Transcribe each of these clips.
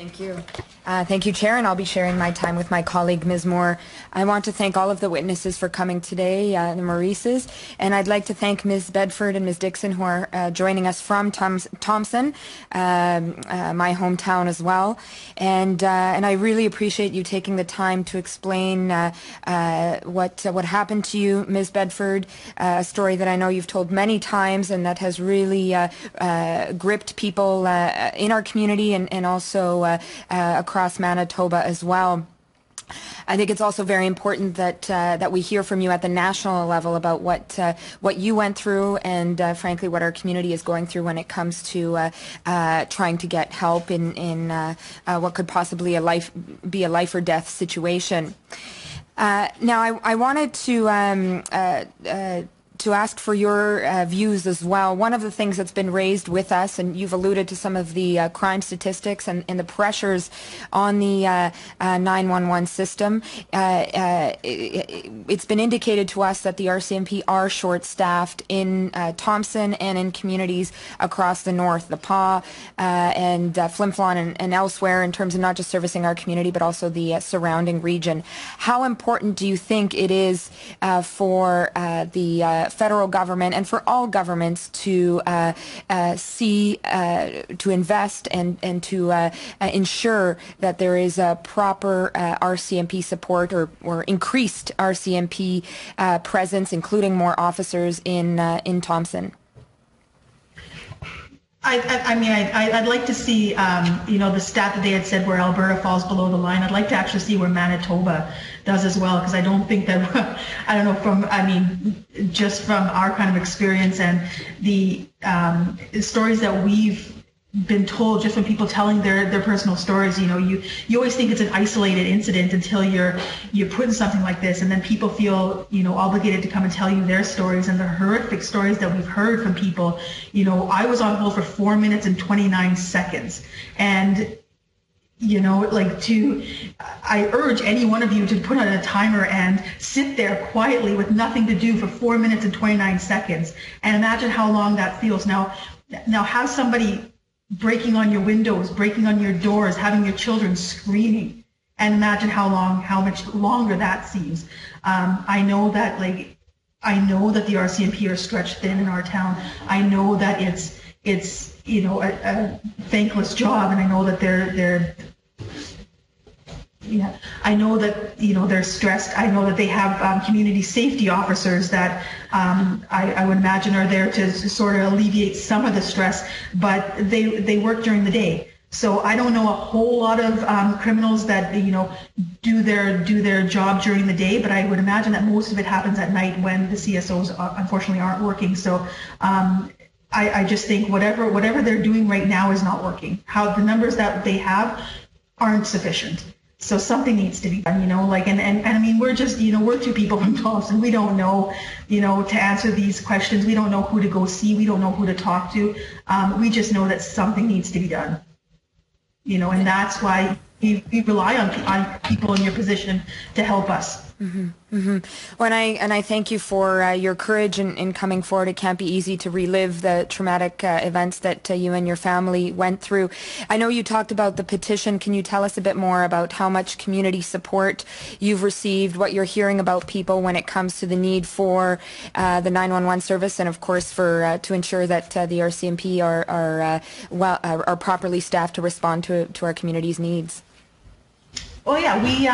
Thank you. Thank you, Chair, and I'll be sharing my time with my colleague, Ms. Moore. I want to thank all of the witnesses for coming today, the Maurices, and I'd like to thank Ms. Bedford and Ms. Dixon, who are joining us from Thompson, my hometown as well. And I really appreciate you taking the time to explain what happened to you, Ms. Bedford, a story that I know you've told many times and that has really gripped people in our community and also across Manitoba as well. I think it's also very important that we hear from you at the national level about what you went through and frankly what our community is going through when it comes to trying to get help in what could possibly be a life or death situation. Now I wanted to ask for your views as well. One of the things that's been raised with us, and you've alluded to some of the crime statistics and the pressures on the 911 system, it's been indicated to us that the RCMP are short-staffed in Thompson and in communities across the north, the PA and Flin Flon and elsewhere, in terms of not just servicing our community but also the surrounding region. How important do you think it is for the federal government and for all governments to to invest and to ensure that there is a proper RCMP support or increased RCMP presence, including more officers in Thompson? I'd like to see, the stat that they had said where Alberta falls below the line. I'd like to actually see where Manitoba does as well, because I don't think that, just from our kind of experience and the stories that we've been told, just from people telling their personal stories, you always think it's an isolated incident until you're put in something like this, and then people feel obligated to come and tell you their stories and the horrific stories that we've heard from people. I was on hold for 4 minutes and 29 seconds, and I urge any one of you to put on a timer and sit there quietly with nothing to do for 4 minutes and 29 seconds, and imagine how long that feels. Now have somebody breaking on your windows, breaking on your doors, having your children screaming, and imagine how much longer that seems. I know that the RCMP are stretched thin in our town. I know that it's a thankless job, and I know that I know that they're stressed. I know that they have community safety officers that I would imagine are there to sort of alleviate some of the stress, but they work during the day. So I don't know a whole lot of criminals that do their job during the day, but I would imagine that most of it happens at night when the CSOs unfortunately aren't working. So I just think whatever they're doing right now is not working. The numbers that they have aren't sufficient. So something needs to be done, and I mean, we're just, we're two people from Thompson. We don't know, to answer these questions. We don't know who to go see. We don't know who to talk to. We just know that something needs to be done, and that's why we rely on people in your position to help us. Mm-hmm. Mm-hmm. Well, and I thank you for your courage in coming forward. It can't be easy to relive the traumatic events that you and your family went through. I know you talked about the petition. Can you tell us a bit more about how much community support you've received, what you're hearing about people when it comes to the need for the 911 service, and of course for to ensure that the RCMP are properly staffed to respond to our community's needs? Oh yeah, we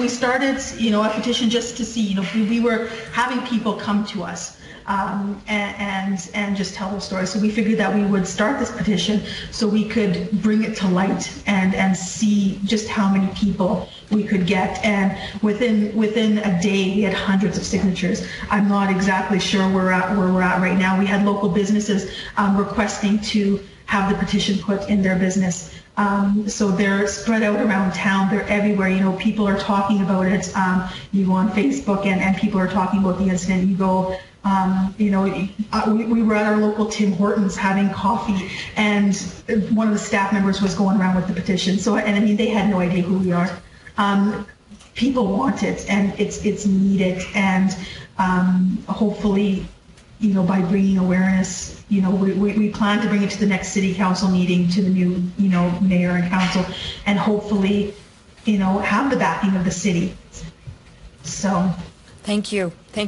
started a petition just to see, we were having people come to us and just tell their stories. So we figured that we would start this petition so we could bring it to light and see just how many people we could get. And within a day, we had hundreds of signatures. I'm not exactly sure where we're at right now. We had local businesses requesting to have the petition put in their business. So they're spread out around town. They're everywhere. People are talking about it. You go on Facebook and people are talking about the incident. You go, we were at our local Tim Hortons having coffee, and one of the staff members was going around with the petition. So, and I mean, they had no idea who we are. People want it, and it's needed, and hopefully by bringing awareness. We plan to bring it to the next city council meeting, to the new, mayor and council, and hopefully, have the backing of the city. So. Thank you. Thank you.